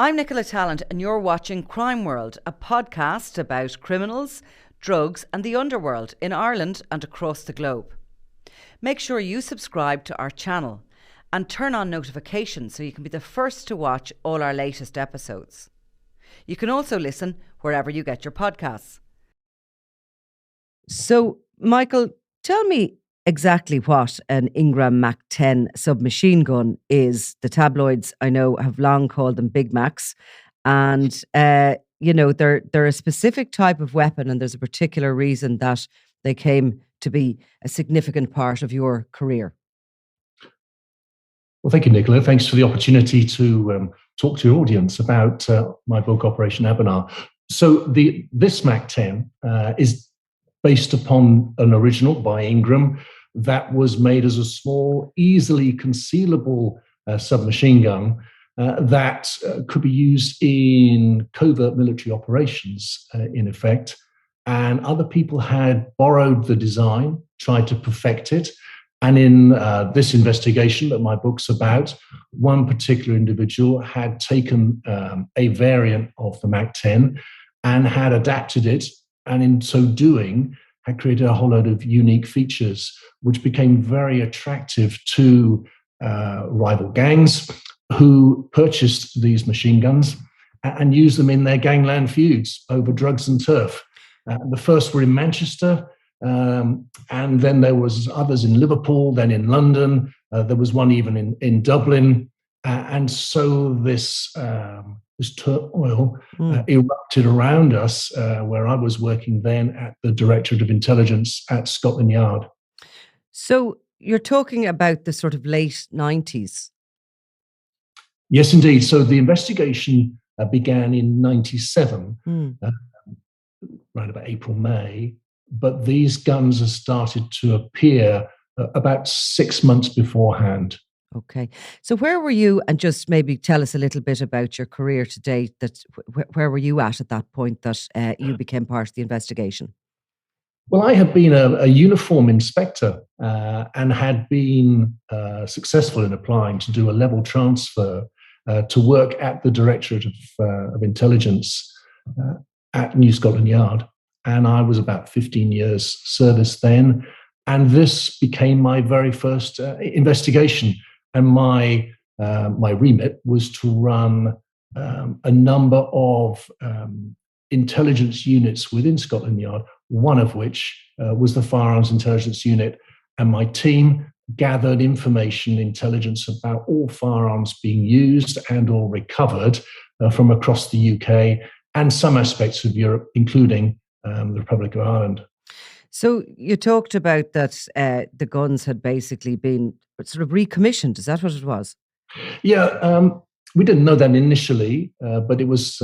I'm Nicola Talent, and you're watching Crime World, a podcast about criminals, drugs, and the underworld in Ireland and across the globe. Make sure you subscribe to our channel and turn on notifications so you can be the first to watch all our latest episodes. You can also listen wherever you get your podcasts. So, Michael, tell me exactly what an Ingram Mac 10 submachine gun is. The tabloids, I know, have long called them Big Macs. And, they're a specific type of weapon, and there's a particular reason that they came to be a significant part of your career. Well, thank you, Nicola. Thanks for the opportunity to talk to your audience about my book, Operation Abonar. So this Mac 10 is based upon an original by Ingram that was made as a small, easily concealable submachine gun that could be used in covert military operations, in effect. And other people had borrowed the design, tried to perfect it. And in this investigation that my book's about, one particular individual had taken a variant of the Mac 10 and had adapted it, and in so doing, had created a whole load of unique features, which became very attractive to rival gangs who purchased these machine guns and used them in their gangland feuds over drugs and turf. The first were in Manchester, and then there was others in Liverpool, then in London. There was one even in Dublin. And so this turmoil erupted around us, where I was working then at the Directorate of Intelligence at Scotland Yard. So you're talking about the sort of late 90s. Yes, indeed. So the investigation began in 97, around about April, May. But these guns have started to appear about 6 months beforehand. Okay. So where were you, and just maybe tell us a little bit about your career to date, where were you at that point that you became part of the investigation? Well, I had been a uniform inspector and had been successful in applying to do a level transfer to work at the Directorate of Intelligence at New Scotland Yard. And I was about 15 years service then. And this became my very first investigation. And my remit was to run a number of intelligence units within Scotland Yard, one of which was the Firearms Intelligence Unit. And my team gathered information, intelligence about all firearms being used and or recovered from across the UK and some aspects of Europe, including the Republic of Ireland. So you talked about that the guns had basically been sort of recommissioned. Is that what it was? Yeah, we didn't know that initially, but it was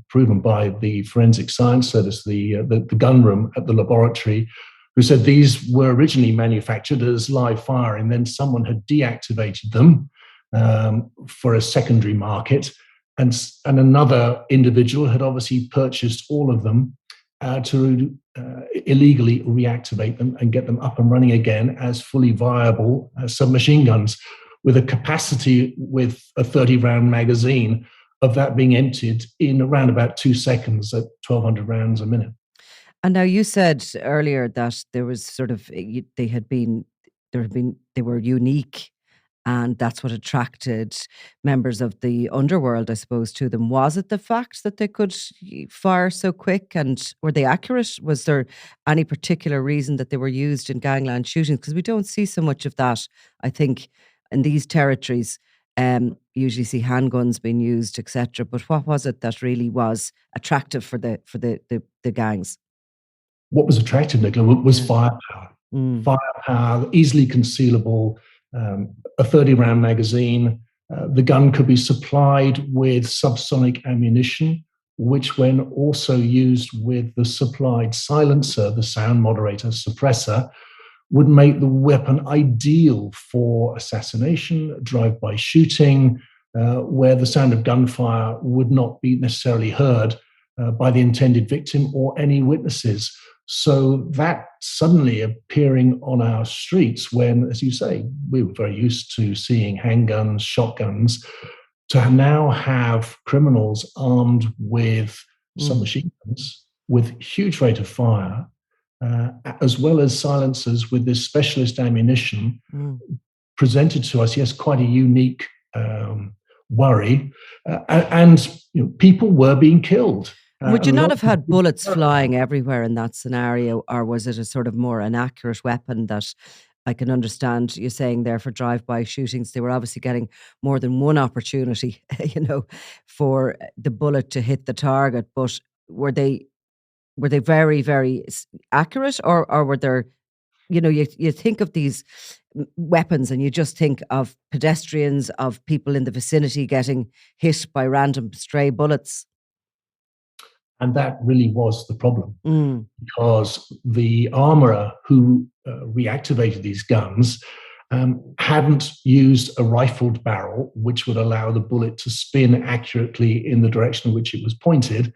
proven by the Forensic Science Service, the gun room at the laboratory, who said these were originally manufactured as live fire, and then someone had deactivated them for a secondary market, and another individual had obviously purchased all of them to illegally reactivate them and get them up and running again as fully viable submachine guns, with a capacity with a 30-round magazine of that being emptied in around about 2 seconds at 1,200 rounds a minute. And now you said earlier that there was sort of they were unique, and that's what attracted members of the underworld, I suppose, to them. Was it the fact that they could fire so quick, and were they accurate? Was there any particular reason that they were used in gangland shootings? Because we don't see so much of that, I think, in these territories. Usually see handguns being used, etc. But what was it that really was attractive for the gangs? What was attractive, Nicola, was firepower. Firepower, easily concealable, a 30-round magazine. The gun could be supplied with subsonic ammunition, which when also used with the supplied silencer, the sound moderator suppressor, would make the weapon ideal for assassination, drive-by shooting, where the sound of gunfire would not be necessarily heard by the intended victim or any witnesses. So that suddenly appearing on our streets when, as you say, we were very used to seeing handguns, shotguns, to now have criminals armed with submachine guns, with huge rate of fire, as well as silencers with this specialist ammunition, presented to us, yes, quite a unique worry. And people were being killed. Would you not have had bullets flying everywhere in that scenario, or was it a sort of more inaccurate weapon that I can understand you saying there for drive-by shootings? They were obviously getting more than one opportunity, for the bullet to hit the target. But were they very, very accurate, or were there, you think of these weapons and you just think of pedestrians, of people in the vicinity getting hit by random stray bullets? And that really was the problem, because the armourer who reactivated these guns hadn't used a rifled barrel, which would allow the bullet to spin accurately in the direction in which it was pointed.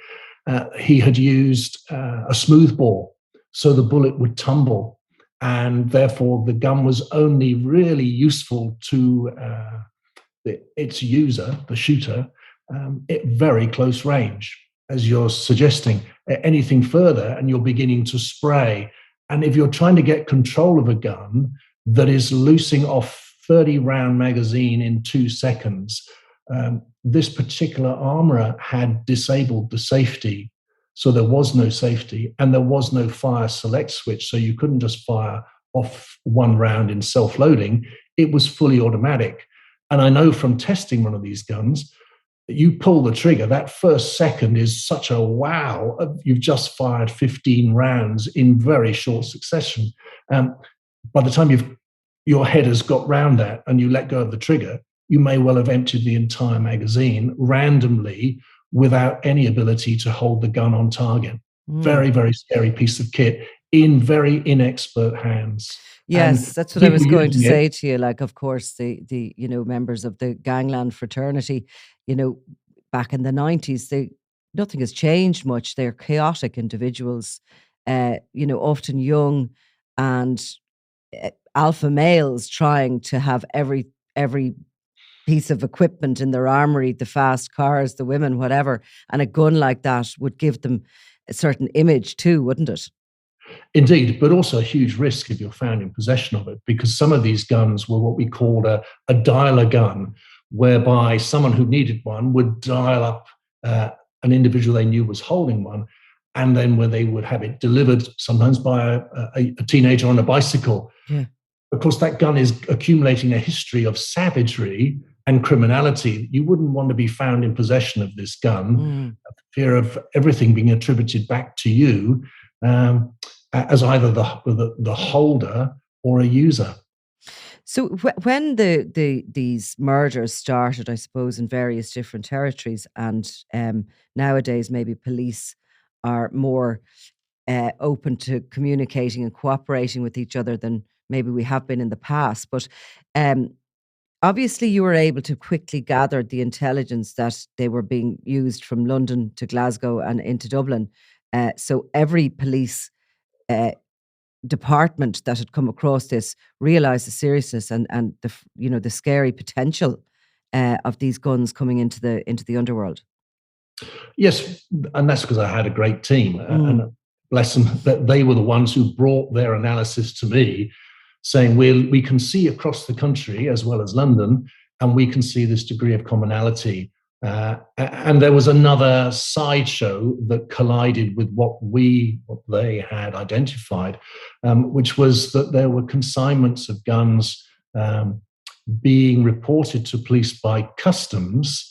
He had used a smooth bore, so the bullet would tumble, and therefore the gun was only really useful to its user, the shooter, at very close range. As you're suggesting, anything further and you're beginning to spray. And if you're trying to get control of a gun that is loosing off 30-round magazine in 2 seconds, this particular armourer had disabled the safety. So there was no safety and there was no fire select switch. So you couldn't just fire off one round in self-loading. It was fully automatic. And I know from testing one of these guns, you pull the trigger, that first second is such a wow. You've just fired 15 rounds in very short succession. By the time your head has got round that and you let go of the trigger, you may well have emptied the entire magazine randomly without any ability to hold the gun on target. Very, very scary piece of kit in very inexpert hands. Yes, and that's what I was going to say to you. Like, of course, the members of the gangland fraternity, back in the 90s, nothing has changed much. They're chaotic individuals, often young and alpha males trying to have every piece of equipment in their armory, the fast cars, the women, whatever. And a gun like that would give them a certain image too, wouldn't it? Indeed, but also a huge risk if you're found in possession of it, because some of these guns were what we called a dialer gun, whereby someone who needed one would dial up an individual they knew was holding one, and then where they would have it delivered, sometimes by a teenager on a bicycle. Yeah. Of course, that gun is accumulating a history of savagery and criminality. You wouldn't want to be found in possession of this gun, fear of everything being attributed back to you, as either the holder or a user. So when these murders started, I suppose, in various different territories, and nowadays maybe police are more open to communicating and cooperating with each other than maybe we have been in the past. But obviously you were able to quickly gather the intelligence that they were being used from London to Glasgow and into Dublin. So every police department that had come across this realized the seriousness and the scary potential of these guns coming into the underworld. Yes, and that's because I had a great team, and bless them, that they were the ones who brought their analysis to me, saying we can see across the country as well as London, and we can see this degree of commonality. And there was another sideshow that collided with what they had identified, which was that there were consignments of guns being reported to police by customs,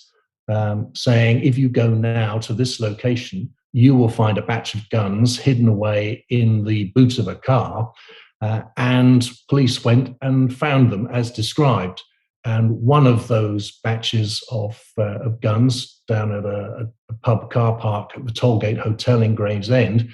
saying, if you go now to this location, you will find a batch of guns hidden away in the boot of a car. And police went and found them as described. And one of those batches of guns down at a pub car park at the Tollgate Hotel in Gravesend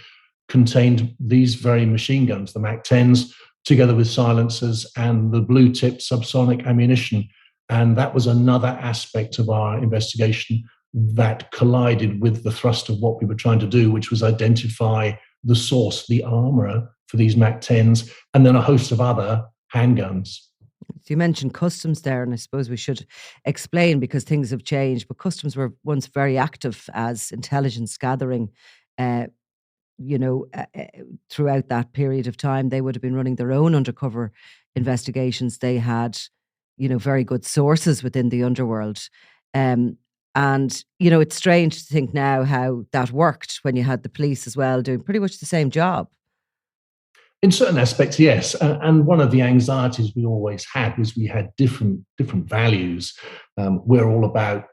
contained these very machine guns, the Mac-10s, together with silencers and the blue-tip subsonic ammunition. And that was another aspect of our investigation that collided with the thrust of what we were trying to do, which was identify the source, the armourer for these Mac-10s, and then a host of other handguns. You mentioned customs there, and I suppose we should explain because things have changed. But customs were once very active as intelligence gathering. Uh, you know, throughout that period of time, they would have been running their own undercover investigations. They had, very good sources within the underworld. Um, and, it's strange to think now how that worked when you had the police as well doing pretty much the same job. In certain aspects, yes. And one of the anxieties we always had was we had different values. We're all about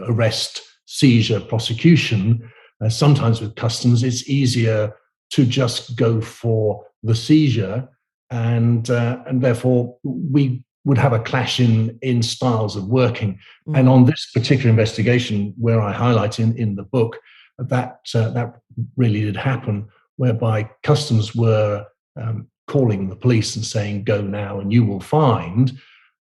arrest, seizure, prosecution. Sometimes with customs, it's easier to just go for the seizure, and therefore we would have a clash in styles of working. And on this particular investigation, where I highlight in the book, that really did happen, whereby customs were calling the police and saying, "Go now, and you will find."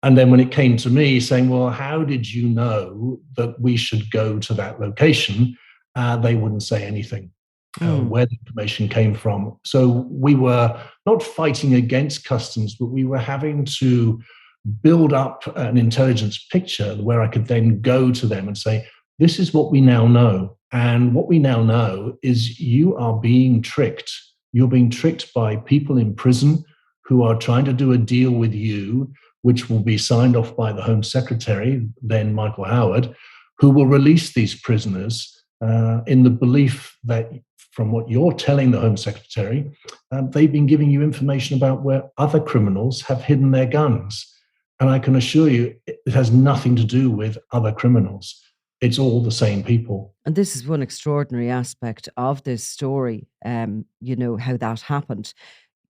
And then when it came to me saying, "Well, how did you know that we should go to that location?" They wouldn't say anything, where the information came from. So we were not fighting against customs, but we were having to build up an intelligence picture where I could then go to them and say, "This is what we now know. And what we now know is you are being tricked. You're being tricked by people in prison who are trying to do a deal with you, which will be signed off by the Home Secretary, then Michael Hallowes, who will release these prisoners in the belief that, from what you're telling the Home Secretary, they've been giving you information about where other criminals have hidden their guns." And I can assure you, it has nothing to do with other criminals. It's all the same people. And this is one extraordinary aspect of this story, how that happened.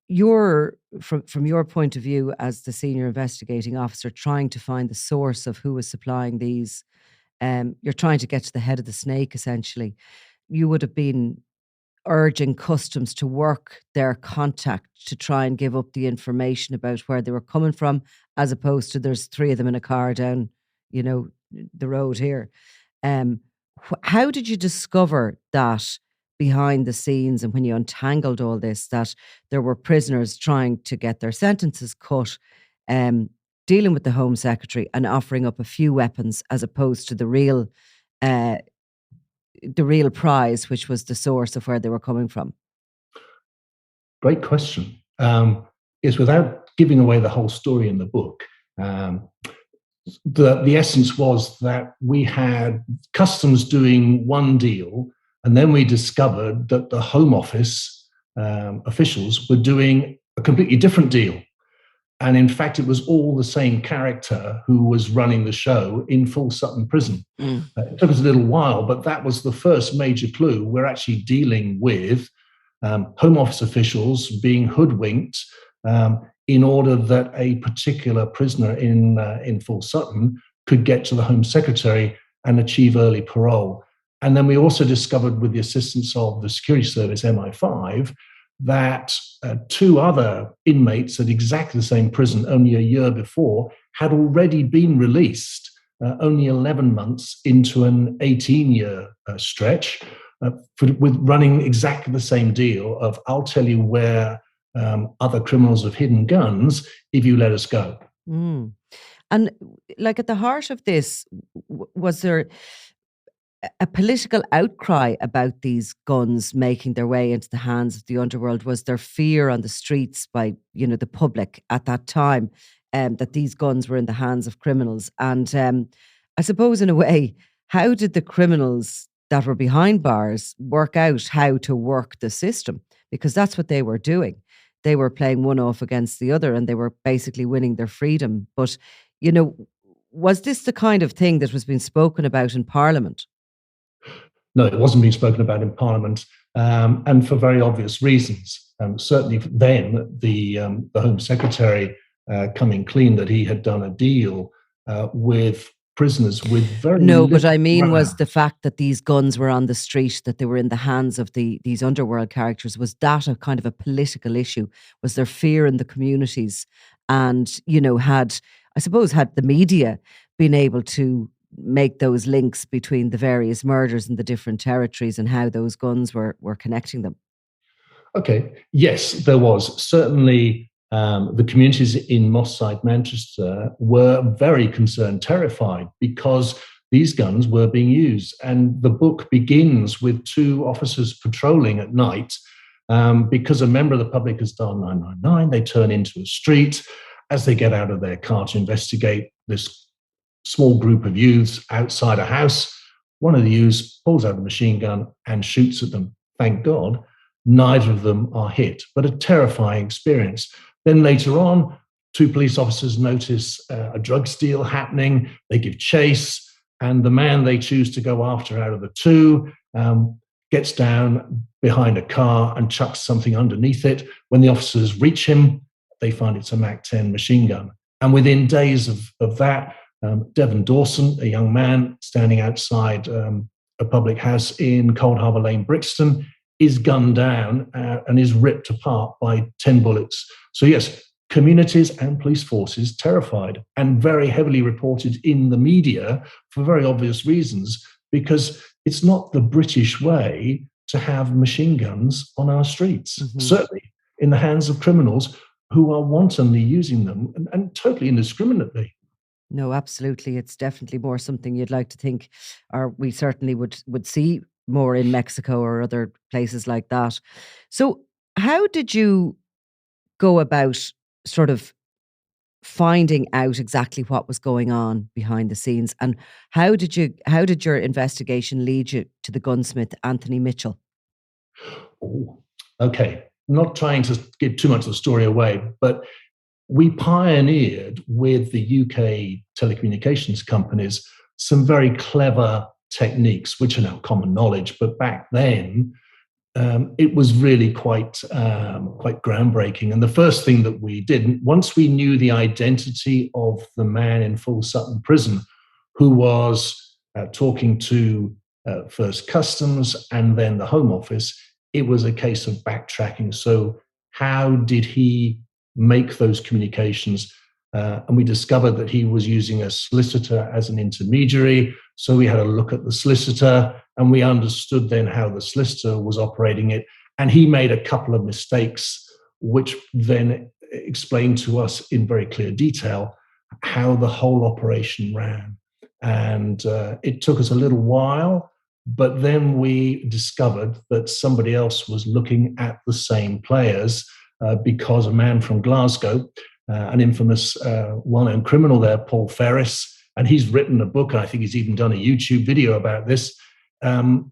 You're, from your point of view as the senior investigating officer, trying to find the source of who was supplying these. You're trying to get to the head of the snake, essentially. You would have been urging customs to work their contact to try and give up the information about where they were coming from, as opposed to there's three of them in a car down, the road here. Um, how did you discover that behind the scenes and when you untangled all this, that there were prisoners trying to get their sentences cut, um, dealing with the Home Secretary and offering up a few weapons as opposed to uh, the real prize, which was the source of where they were coming from? Great question. Is without giving away the whole story in the book, the essence was that we had customs doing one deal, and then we discovered that the Home Office officials were doing a completely different deal. And in fact, it was all the same character who was running the show in Full Sutton Prison. It took us a little while, but that was the first major clue. We're actually dealing with Home Office officials being hoodwinked in order that a particular prisoner in Full Sutton could get to the Home Secretary and achieve early parole. And then we also discovered, with the assistance of the security service MI5, that two other inmates at exactly the same prison only a year before had already been released, only 11 months into an 18-year stretch, with running exactly the same deal of, "I'll tell you where other criminals have hidden guns if you let us go." And like at the heart of this, was there a political outcry about these guns making their way into the hands of the underworld? Was there fear on the streets by, the public at that time, that these guns were in the hands of criminals? And I suppose, in a way, how did the criminals that were behind bars work out how to work the system? Because that's what they were doing. They were playing one off against the other, and they were basically winning their freedom. But, was this the kind of thing that was being spoken about in Parliament? No, it wasn't being spoken about in Parliament, and for very obvious reasons. Certainly then, the Home Secretary coming clean that he had done a deal with prisoners with very No, but little I mean, was ground. the fact that these guns were on the street, that they were in the hands of these underworld characters, was that a kind of a political issue? Was there fear in the communities? And, had the media been able to make those links between the various murders in the different territories and how those guns were connecting them? Okay, yes, there was certainly the communities in Moss Side, Manchester, were very concerned, terrified, because these guns were being used. And the book begins with two officers patrolling at night because a member of the public has dialed 999. They turn into a street. As they get out of their car to investigate, this small group of youths outside a house, one of the youths pulls out a machine gun and shoots at them. Thank God, neither of them are hit, but a terrifying experience. Then later on, two police officers notice a drug deal happening. They give chase, and the man they choose to go after out of the two gets down behind a car and chucks something underneath it. When the officers reach him, they find it's a MAC-10 machine gun. And within days of that, Devon Dawson, a young man standing outside a public house in Cold Harbour Lane, Brixton, is gunned down and is ripped apart by 10 bullets. So yes, communities and police forces terrified, and very heavily reported in the media for very obvious reasons, because it's not the British way to have machine guns on our streets, certainly in the hands of criminals who are wantonly using them and totally indiscriminately. No, absolutely. It's definitely more something you'd like to think, or we certainly would see more in Mexico or other places like that. So, how did you go about sort of finding out exactly what was going on behind the scenes, and how did your investigation lead you to the gunsmith Anthony Mitchell? Oh, okay, not trying to give too much of the story away, but we pioneered with the UK telecommunications companies some very clever techniques, which are now common knowledge. But back then, it was really quite groundbreaking. And the first thing that we did, once we knew the identity of the man in Full Sutton Prison, who was talking to first Customs and then the Home Office, it was a case of backtracking. So how did he make those communications? And we discovered that he was using a solicitor as an intermediary. So we had a look at the solicitor, and we understood then how the solicitor was operating it. And he made a couple of mistakes, which then explained to us in very clear detail how the whole operation ran. And it took us a little while, but then we discovered that somebody else was looking at the same players because a man from Glasgow, an infamous, well-known criminal there, Paul Ferris, and he's written a book, I think he's even done a YouTube video about this.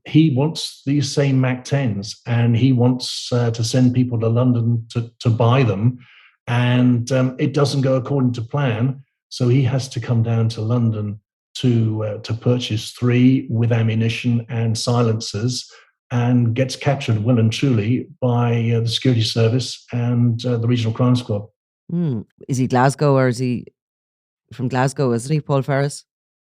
He wants these same MAC-10s, and he wants to send people to London to buy them, and it doesn't go according to plan, so he has to come down to London to purchase 3 with ammunition and silencers, and gets captured well and truly by the security service and the regional crime squad. Is he Glasgow, or is he from Glasgow, isn't he, Paul Ferris?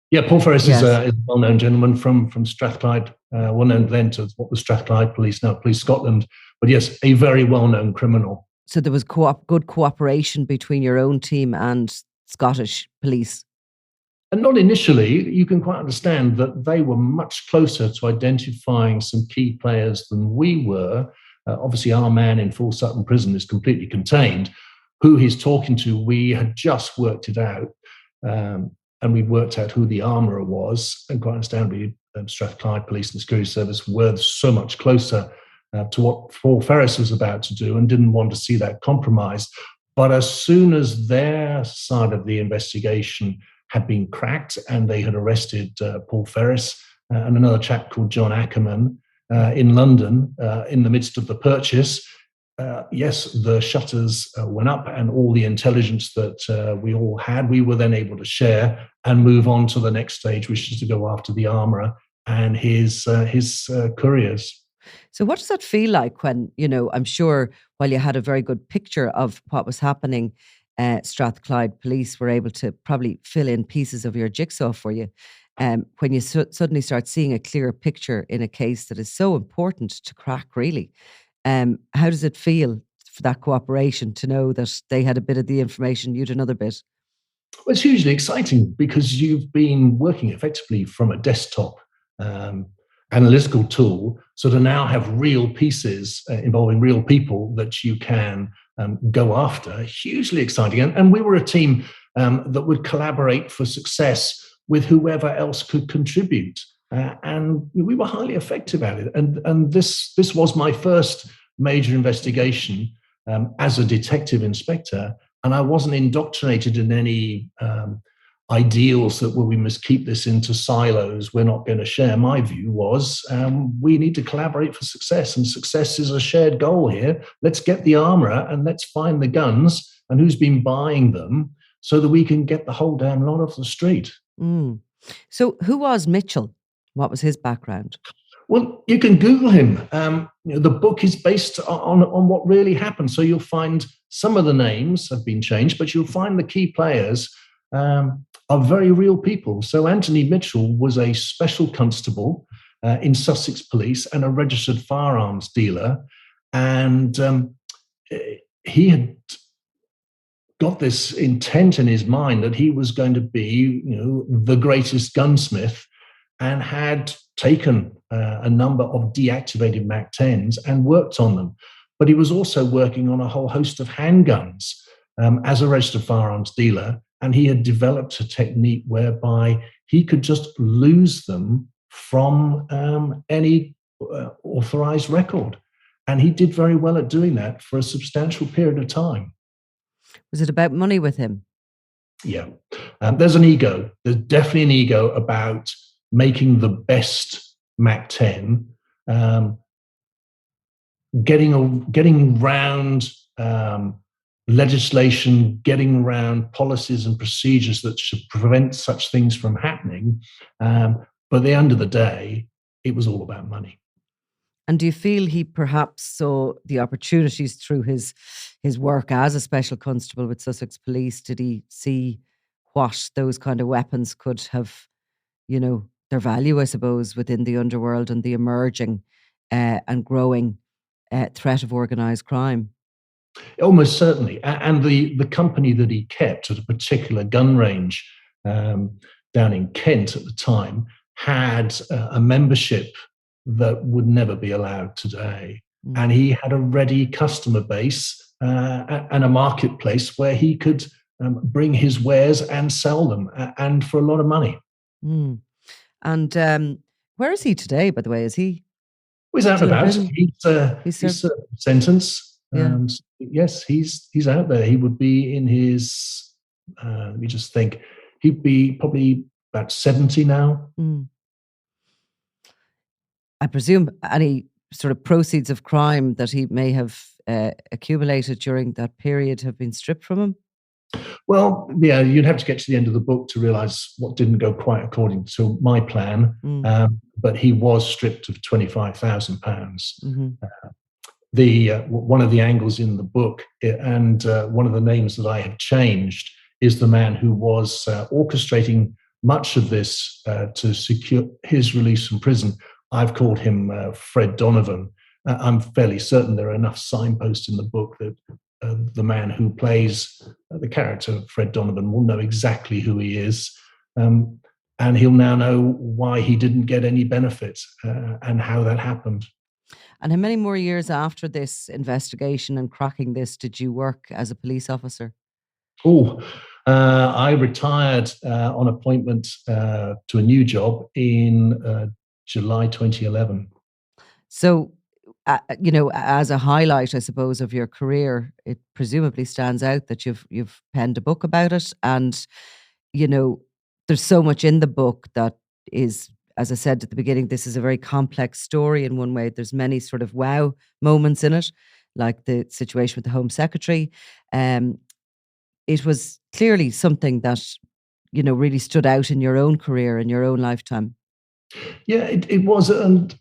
Yeah, Paul Ferris is Yes. a well-known gentleman from Strathclyde, well-known then to what was Strathclyde Police, now Police Scotland. But yes, a very well-known criminal. So there was good cooperation between your own team and Scottish police. And not initially. You can quite understand that they were much closer to identifying some key players than we were. Obviously, our man in Full Sutton Prison is completely contained. Who he's talking to, we had just worked it out. And we worked out who the armourer was. And quite understandably, Strathclyde Police and Security Service were so much closer to what Paul Ferris was about to do, and didn't want to see that compromised. But as soon as their side of the investigation had been cracked and they had arrested Paul Ferris and another chap called John Ackerman in London in the midst of the purchase, yes, the shutters went up, and all the intelligence that we all had, we were then able to share and move on to the next stage, which is to go after the armourer and his couriers. So what does that feel like when, I'm sure while you had a very good picture of what was happening, Strathclyde Police were able to probably fill in pieces of your jigsaw for you. When you suddenly start seeing a clearer picture in a case that is so important to crack, really, how does it feel for that cooperation to know that they had a bit of the information, you'd another bit? Well, it's hugely exciting because you've been working effectively from a desktop. analytical tool, so to now have real pieces involving real people that you can go after, hugely exciting. And we were a team that would collaborate for success with whoever else could contribute. And we were highly effective at it. And this was my first major investigation as a detective inspector. And I wasn't indoctrinated in any ideals that, well, we must keep this into silos, we're not going to share. My view was we need to collaborate for success, and success is a shared goal here. Let's get the armourer and let's find the guns and who's been buying them so that we can get the whole damn lot off the street. So who was Mitchell? What was his background? Well, you can Google him. The book is based on what really happened. So you'll find some of the names have been changed, but you'll find the key players are very real people. So Anthony Mitchell was a special constable in Sussex Police and a registered firearms dealer. And he had got this intent in his mind that he was going to be, the greatest gunsmith, and had taken a number of deactivated MAC-10s and worked on them. But he was also working on a whole host of handguns as a registered firearms dealer. And he had developed a technique whereby he could just lose them from any authorized record. And he did very well at doing that for a substantial period of time. Was it about money with him? Yeah. There's an ego. There's definitely an ego about making the best MAC-10, getting around legislation, getting around policies and procedures that should prevent such things from happening. But at the end of the day, it was all about money. And do you feel he perhaps saw the opportunities through his work as a special constable with Sussex Police? Did he see what those kind of weapons could have, their value, I suppose, within the underworld and the emerging and growing threat of organised crime? Almost certainly. And the company that he kept at a particular gun range down in Kent at the time had a membership that would never be allowed today. And he had a ready customer base and a marketplace where he could bring his wares and sell them, and for a lot of money. And where is he today, by the way? Is he? He's out and about. He's served sentence. Yeah. Yes, he's out there. He would be in his, let me just think, he'd be probably about 70 now. I presume any sort of proceeds of crime that he may have accumulated during that period have been stripped from him? Well, yeah, you'd have to get to the end of the book to realise what didn't go quite according to my plan. But he was stripped of £25,000. One of the angles in the book, and one of the names that I have changed, is the man who was orchestrating much of this to secure his release from prison. I've called him Fred Donovan. I'm fairly certain there are enough signposts in the book that the man who plays the character Fred Donovan will know exactly who he is. And he'll now know why he didn't get any benefits and how that happened. And how many more years after this investigation and cracking this did you work as a police officer? I retired on appointment to a new job in July 2011. So, as a highlight, I suppose, of your career, it presumably stands out that you've penned a book about it, and there's so much in the book that is, as I said at the beginning, this is a very complex story in one way. There's many sort of wow moments in it, like the situation with the Home Secretary. It was clearly something that really stood out in your own career, in your own lifetime. Yeah, it was, and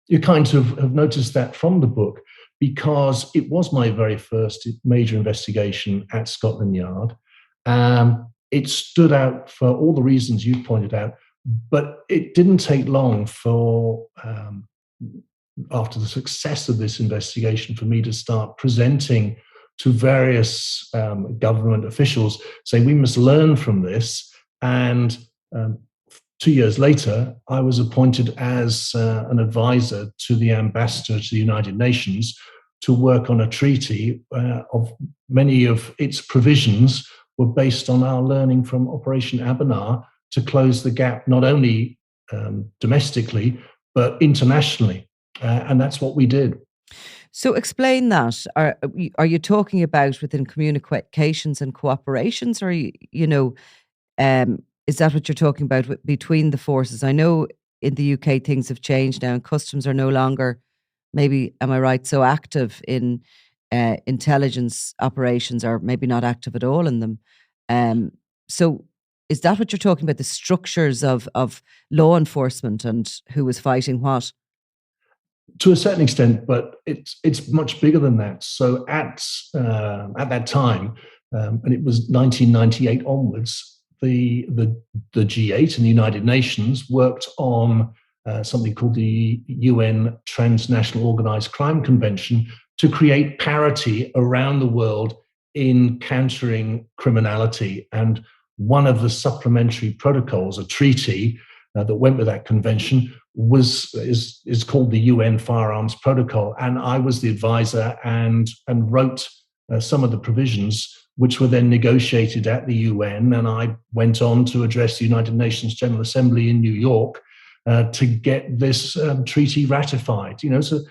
you kind of have noticed that from the book, because it was my very first major investigation at Scotland Yard. It stood out for all the reasons you pointed out, but it didn't take long for, after the success of this investigation, for me to start presenting to various government officials, saying we must learn from this and 2 years later, I was appointed as an advisor to the ambassador to the United Nations to work on a treaty of many of its provisions were based on our learning from Operation Abonar to close the gap not only domestically, but internationally. And that's what we did. So explain that. Are you talking about within communications and cooperations, or is that what you're talking about between the forces? I know in the UK things have changed now, and customs are no longer, maybe, am I right, so active in intelligence operations, or maybe not active at all in them. So is that what you're talking about? The structures of law enforcement and who was fighting what? To a certain extent, but it's much bigger than that. So at that time, and it was 1998 onwards, the G8 and the United Nations worked on something called the UN Transnational Organized Crime Convention to create parity around the world in countering criminality. And one of the supplementary protocols, a treaty that went with that convention, is called the UN Firearms Protocol, and I was the advisor and wrote some of the provisions, which were then negotiated at the UN. And I went on to address the United Nations General Assembly in New York to get this treaty ratified. So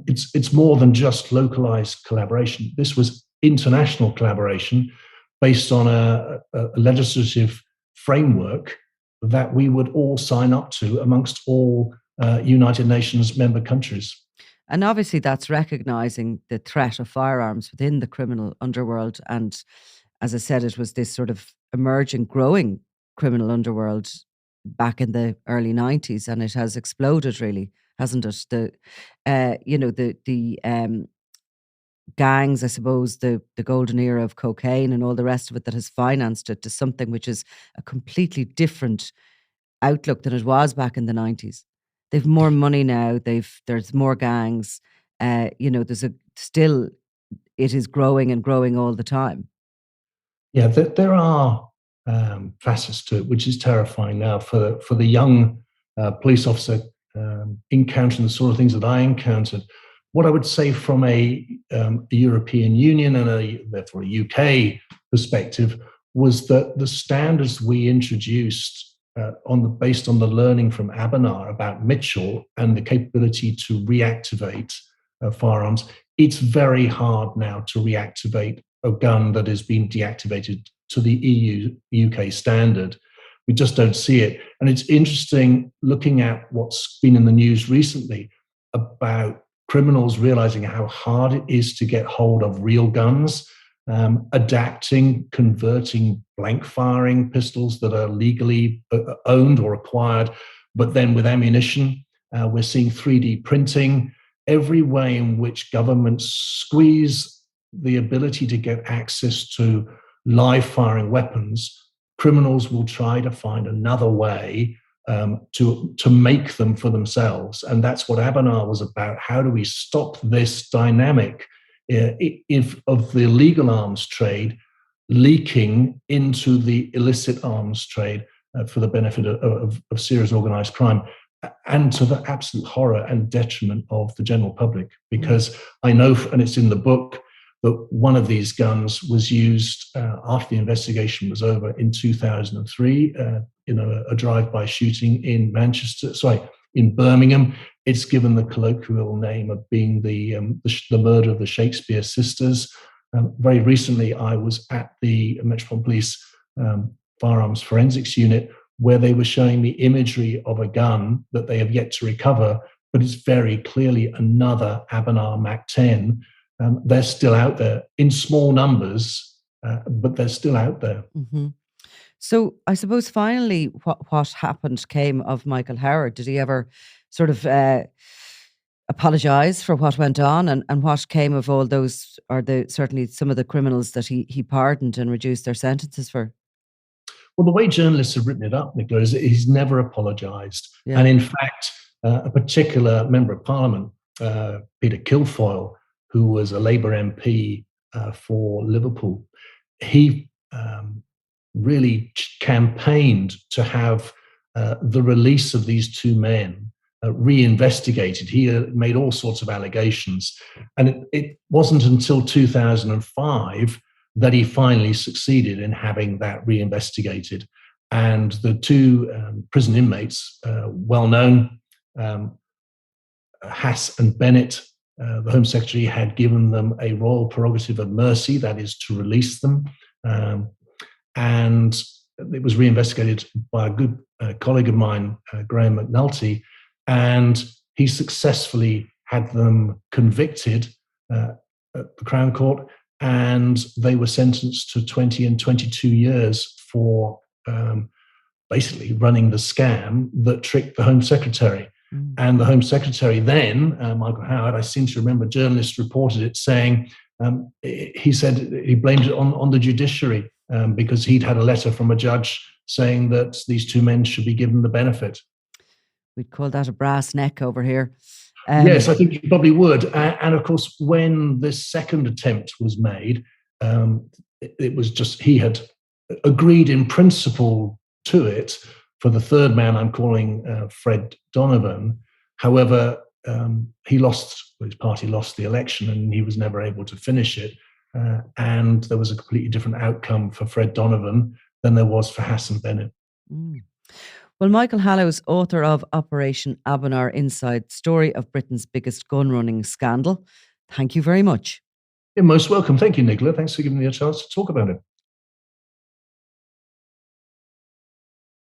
it's more than just localized collaboration. This was international collaboration based on a legislative framework that we would all sign up to amongst all United Nations member countries. And obviously, that's recognizing the threat of firearms within the criminal underworld. And as I said, it was this sort of emerging, growing criminal underworld back in the early 90s, and it has exploded, really, hasn't it? The gangs, I suppose, the golden era of cocaine and all the rest of it that has financed it to something which is a completely different outlook than it was back in the 90s. They've more money now. There's more gangs. There's still, it is growing and growing all the time. Yeah, there are facets to it, which is terrifying now for the young police officer encountering the sort of things that I encountered. What I would say from a European Union and therefore a UK perspective was that the standards we introduced based on the learning from Abonar about Mitchell and the capability to reactivate firearms, it's very hard now to reactivate a gun that has been deactivated to the EU-UK standard. We just don't see it. And it's interesting looking at what's been in the news recently about criminals realizing how hard it is to get hold of real guns, adapting, converting blank firing pistols that are legally owned or acquired, but then with ammunition. We're seeing 3D printing, every way in which governments squeeze the ability to get access to live firing weapons. Criminals will try to find another way to make them for themselves. And that's what Abonar was about. How do we stop this dynamic of the legal arms trade leaking into the illicit arms trade for the benefit of serious organized crime, and to the absolute horror and detriment of the general public? Because I know, and it's in the book, that one of these guns was used after the investigation was over in 2003, a drive-by shooting in Birmingham. It's given the colloquial name of being the murder of the Shakespeare sisters. Very recently, I was at the Metropolitan Police Firearms Forensics Unit, where they were showing me imagery of a gun that they have yet to recover, but it's very clearly another Abonar Mac-10. They're still out there in small numbers, but they're still out there. Mm-hmm. So I suppose finally what happened came of Michael Howard. Did he ever sort of apologise for what went on, and what came of all those, or certainly some of the criminals that he pardoned and reduced their sentences for? Well, the way journalists have written it up, Nicola, is that he's never apologised. Yeah. And in fact, a particular member of Parliament, Peter Kilfoyle, who was a Labour MP for Liverpool, he really campaigned to have the release of these two men reinvestigated. He made all sorts of allegations. And it wasn't until 2005 that he finally succeeded in having that reinvestigated. And the two prison inmates, well known, Hass and Bennett, the Home Secretary had given them a royal prerogative of mercy, that is to release them. And it was reinvestigated by a good colleague of mine, Graham McNulty, and he successfully had them convicted at the Crown Court, and they were sentenced to 20 and 22 years for basically running the scam that tricked the Home Secretary. And the Home Secretary then, Michael Hallowes, I seem to remember journalists reported it saying, he said he blamed it on the judiciary because he'd had a letter from a judge saying that these two men should be given the benefit. We'd call that a brass neck over here. Yes, I think you probably would. And of course, when this second attempt was made, it was just, he had agreed in principle to it for the third man I'm calling Fred Donovan. However, he lost, his party lost the election and he was never able to finish it. And there was a completely different outcome for Fred Donovan than there was for Hass and Bennett. Well, Michael Hallowes, author of Operation Abonar, Inside Story of Britain's Biggest Gun Running Scandal. Thank you very much. You're most welcome. Thank you, Nicola. Thanks for giving me a chance to talk about it.